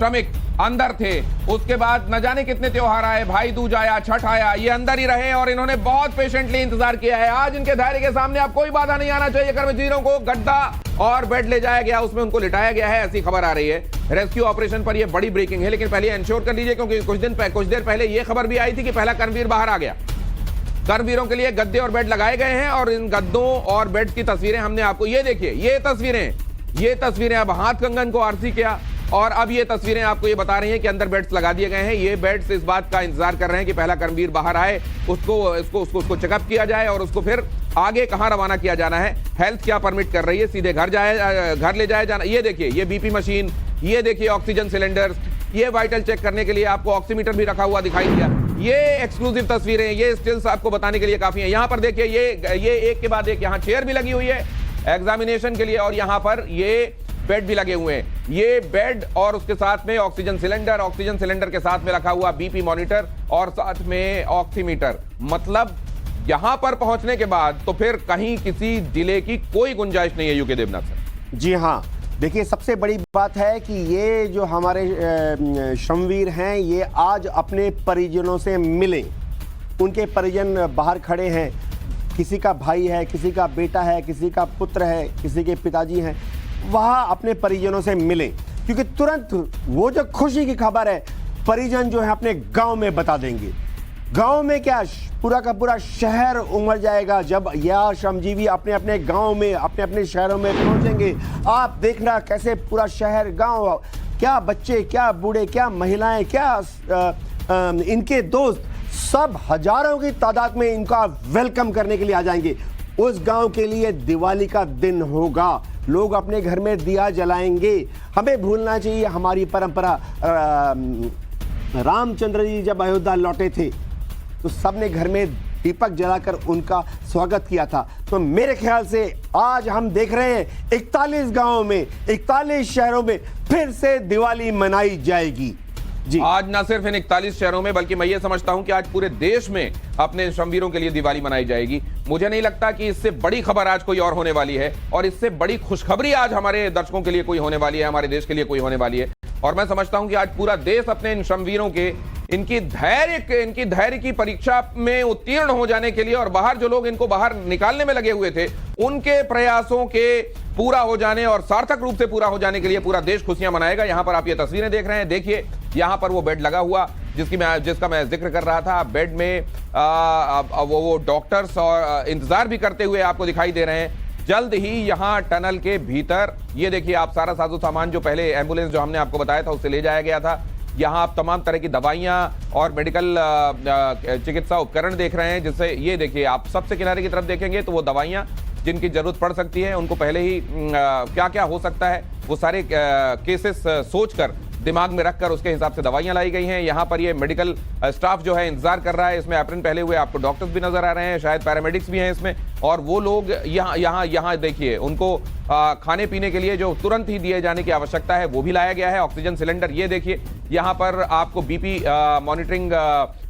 श्रमिक अंदर थे। उसके बाद न जाने कितने त्योहार आए, भाई दूज आया, छठ आया, ये अंदर ही रहे और इन्होंने बहुत पेशेंटली इंतजार किया है। आज इनके धैर्य के सामने अब कोई बाधा नहीं आना चाहिए। कर्मचारियों को गड्ढा और बेड ले जाया गया, उसमें उनको लिटाया गया है, ऐसी खबर आ रही है। रेस्क्यू ऑपरेशन पर यह बड़ी ब्रेकिंग है, लेकिन पहले इंश्योर कर लीजिए क्योंकि कुछ देर पहले यह खबर भी आई थी कि पहला कर्मवीर बाहर आ गया। कर्मवीरों के लिए गद्दे और बेड लगाए गए हैं और इन गद्दों और बेड की तस्वीरें हमने आपको, ये देखिए ये तस्वीरें अब हाथ कंगन को आरसी किया और अब ये तस्वीरें आपको ये बता रही हैं कि अंदर बेड्स लगा दिए गए हैं। ये बेड्स इस बात का इंतजार कर रहे हैं कि पहला कर्मवीर बाहर आए, उसको चेकअप किया जाए और उसको फिर आगे कहां रवाना किया जाना है। हेल्थ क्या परमिट कर रही है, सीधे घर ले जाया जाना। ये देखिए, ये बीपी मशीन, ये देखिए ऑक्सीजन सिलेंडर्स, ये वाइटल चेक करने के लिए आपको ऑक्सीमीटर भी रखा हुआ दिखाई दिया। ये एक्सक्लूसिव तस्वीरें, ये स्टिल्स आपको बताने के लिए काफी है। यहां पर देखिए ये एक के बाद एक यहां चेयर भी लगी हुई है एग्जामिनेशन के लिए और यहां पर ये बेड भी लगे हुए हैं। ये बेड और उसके साथ में ऑक्सीजन सिलेंडर के साथ में रखा हुआ बीपी मॉनिटर और साथ में ऑक्सीमीटर। मतलब यहां पर पहुंचने के बाद तो फिर कहीं किसी डिले की कोई गुंजाइश नहीं है। UK Debnath sir. जी हाँ, देखिए सबसे बड़ी बात है कि ये जो हमारे श्रमवीर हैं ये आज अपने परिजनों से मिले। उनके परिजन बाहर खड़े हैं, किसी का भाई है, किसी का बेटा है, किसी का पुत्र है, किसी के पिताजी हैं, वहाँ अपने परिजनों से मिले क्योंकि तुरंत वो जो खुशी की खबर है परिजन जो है अपने गांव में बता देंगे। गांव में क्या, पूरा का पूरा शहर उमड़ जाएगा जब यह श्रमजीवी अपने अपने गांव में, अपने अपने शहरों में पहुंचेंगे। आप देखना कैसे पूरा शहर, गांव, क्या बच्चे, क्या बूढ़े, क्या महिलाएं, क्या इनके दोस्त, सब हजारों की तादाद में इनका वेलकम करने के लिए आ जाएंगे। उस गांव के लिए दिवाली का दिन होगा, लोग अपने घर में दिया जलाएंगे। हमें भूलना चाहिए हमारी परंपरा। रामचंद्र जी जब अयोध्या लौटे थे तो सबने घर में दीपक जलाकर उनका स्वागत किया था। तो मेरे ख्याल से आज हम देख रहे हैं 41 गांवों में, 41 शहरों में फिर से दिवाली मनाई जाएगी। जी, आज ना सिर्फ इन 41 शहरों में बल्कि मैं ये समझता हूं कि आज पूरे देश में अपने श्रमवीरों के लिए दिवाली मनाई जाएगी। मुझे नहीं लगता कि इससे बड़ी खबर आज कोई और होने वाली है और इससे बड़ी खुशखबरी आज हमारे दर्शकों के लिए कोई होने वाली है, हमारे देश के लिए कोई होने वाली है। और मैं समझता हूं कि आज पूरा देश अपने इन श्रमवीरों के इनकी धैर्य की परीक्षा में उत्तीर्ण हो जाने के लिए और बाहर जो लोग इनको बाहर निकालने में लगे हुए थे उनके प्रयासों के पूरा हो जाने और सार्थक रूप से पूरा हो जाने के लिए पूरा देश खुशियां मनाएगा। यहां पर आप ये तस्वीरें देख रहे हैं, देखिए यहां पर वो बेड लगा हुआ जिसका मैं जिक्र कर रहा था। बेड में वो डॉक्टर्स और इंतजार भी करते हुए आपको दिखाई दे रहे हैं। जल्द ही यहां टनल के भीतर ये देखिए आप सारा साजो सामान जो पहले एम्बुलेंस जो हमने आपको बताया था उससे ले जाया गया था। यहां आप तमाम तरह की दवाइयां और मेडिकल चिकित्सा उपकरण देख रहे हैं, जिससे ये देखिए आप सबसे किनारे की तरफ देखेंगे तो वो दवाइयां जिनकी जरूरत पड़ सकती है उनको पहले ही क्या क्या हो सकता है वो सारे केसेस सोचकर दिमाग में रखकर उसके हिसाब से दवाइयां लाई गई हैं। यहाँ पर ये मेडिकल स्टाफ जो है इंतजार कर रहा है। इसमें एप्रन पहले हुए आपको डॉक्टर्स भी नजर आ रहे हैं, शायद पैरामेडिक्स भी हैं इसमें। और वो लोग यहाँ देखिए उनको खाने पीने के लिए जो तुरंत ही दिए जाने की आवश्यकता है वो भी लाया गया है। ऑक्सीजन सिलेंडर, ये देखिए यहाँ पर आपको बीपी मॉनिटरिंग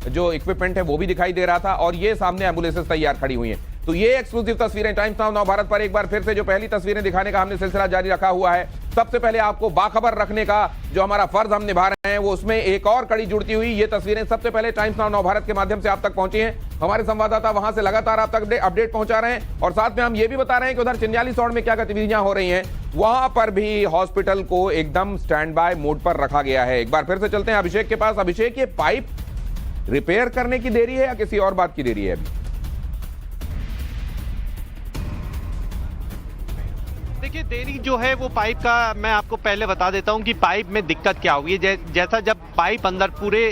जो इक्विपमेंट है वो भी दिखाई दे रहा था और ये सामने एम्बुलेंसेस तैयार खड़ी हुई हैं। तो ये एक्सक्लूसिव तस्वीरें टाइम्स नाउ नव भारत पर एक बार फिर से जो पहली तस्वीरें दिखाने का हमने सिलसिला जारी रखा हुआ है। सबसे पहले आपको बाखबर रखने का जो हमारा फर्ज हम निभा रहे हैं वो उसमें एक और कड़ी जुड़ती हुई ये तस्वीरें सबसे पहले टाइम्स नाउ नव भारत के माध्यम से आप तक पहुंची हैं। हमारे संवाददाता वहां से लगातार आप तक अपडेट पहुंचा रहे हैं और साथ में हम ये भी बता रहे हैं कि उधर चिंजालीसौड़ में क्या गतिविधियां हो रही हैं। वहां पर भी हॉस्पिटल को एकदम स्टैंड बाय मोड पर रखा गया है। एक बार फिर से चलते हैं अभिषेक के पास। अभिषेक, ये पाइप रिपेयर करने की देरी है या किसी और बात की देरी है? अभी देखिए देरी जो है वो पाइप का मैं आपको पहले बता देता हूं कि पाइप में दिक्कत क्या हुई है। जैसा जब पाइप अंदर पूरे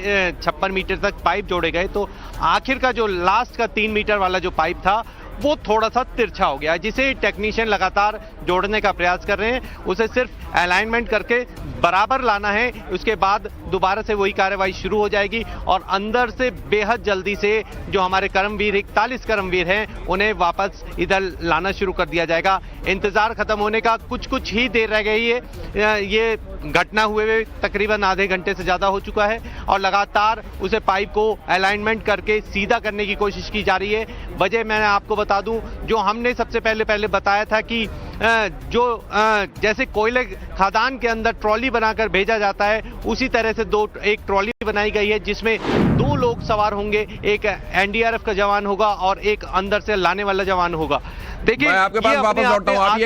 56 मीटर तक पाइप जोड़े गए तो आखिर का जो लास्ट का 3 मीटर वाला जो पाइप था वो थोड़ा सा तिरछा हो गया, जिसे टेक्नीशियन लगातार जोड़ने का प्रयास कर रहे हैं। उसे सिर्फ अलाइनमेंट करके बराबर लाना है, उसके बाद दोबारा से वही कार्रवाई शुरू हो जाएगी और अंदर से बेहद जल्दी से जो हमारे कर्मवीर 41 कर्मवीर हैं उन्हें वापस इधर लाना शुरू कर दिया जाएगा। इंतजार खत्म होने का कुछ ही देर रह गई है। ये घटना हुए तकरीबन आधे घंटे से ज्यादा हो चुका है और लगातार उसे पाइप को अलाइनमेंट करके सीधा करने की कोशिश की जा रही है। वजह मैंने आपको बता दूं, जो हमने सबसे पहले बताया था कि जैसे कोयले खदान के अंदर ट्रॉली बनाकर भेजा जाता है, उसी तरह से एक ट्रॉली बनाई गई है जिसमें 2 लोग सवार होंगे, एक एनडीआरएफ का जवान होगा और एक अंदर से लाने वाला जवान होगा। देखिए, मैं आपके पास वापस लौटता हूं। आप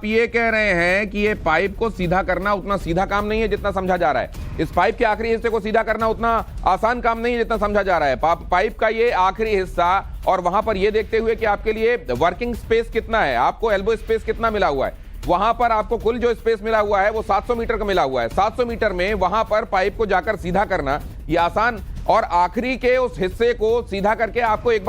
ये कह रहे हैं कि ये पाइप को सीधा करना उतना सीधा काम नहीं है जितना समझा जा रहा है। इस पाइप के आखिरी हिस्से को सीधा करना उतना आसान काम नहीं है जितना समझा जा रहा है। पाइप का ये आखिरी हिस्सा, और वहां पर ये देखते हुए कि आपके लिए वर्किंग स्पेस कितना है, आपको एल्बो स्पेस कितना मिला हुआ है, वहां पर आपको कुल जो स्पेस मिला हुआ है वो 700 मीटर का मिला हुआ है। 700 मीटर में वहां पर पाइप को जाकर सीधा करना ये आसान, और आखिरी के उस हिस्से को सीधा करके आपको एक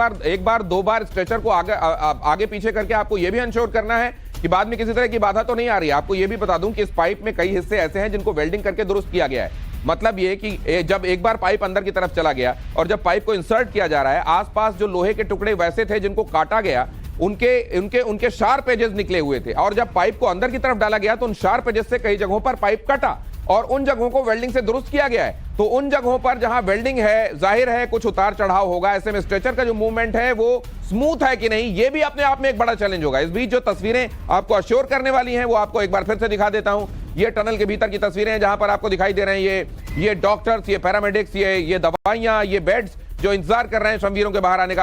बार 2 बार स्ट्रेचर को आगे पीछे करके आपको यह भी इंश्योर करना है कि बाद में किसी तरह की बाधा तो नहीं आ रही है। आपको यह भी बता दूं कि इस पाइप में कई हिस्से ऐसे हैं जिनको वेल्डिंग करके दुरुस्त किया गया है। मतलब ये कि जब एक बार पाइप अंदर की तरफ चला गया और जब पाइप को इंसर्ट किया जा रहा है, आसपास जो लोहे के टुकड़े वैसे थे जिनको काटा गया, उनके शार्प एजेस निकले हुए थे, और जब पाइप को अंदर की तरफ डाला गया तो उन शार्प एजेस से कई जगहों पर पाइप कटा और उन जगहों को वेल्डिंग से दुरुस्त किया गया है। तो उन जगहों पर जहां वेल्डिंग है, जाहिर है कुछ उतार चढ़ाव होगा, ऐसे में स्ट्रेचर का जो मूवमेंट है वो स्मूथ है कि नहीं, ये भी अपने आप में एक बड़ा चैलेंज होगा। इस बीच जो तस्वीरें आपको अश्योर करने वाली हैं वो आपको एक बार फिर से दिखा देता हूं। ये टनल के भीतर की तस्वीरें हैं जहां पर आपको दिखाई दे रहे हैं ये डॉक्टर्स, ये पैरामेडिक्स, ये दवाइयां, ये बेड्स जो इंतजार कर रहे हैं श्रमवीरों के बाहर आने का।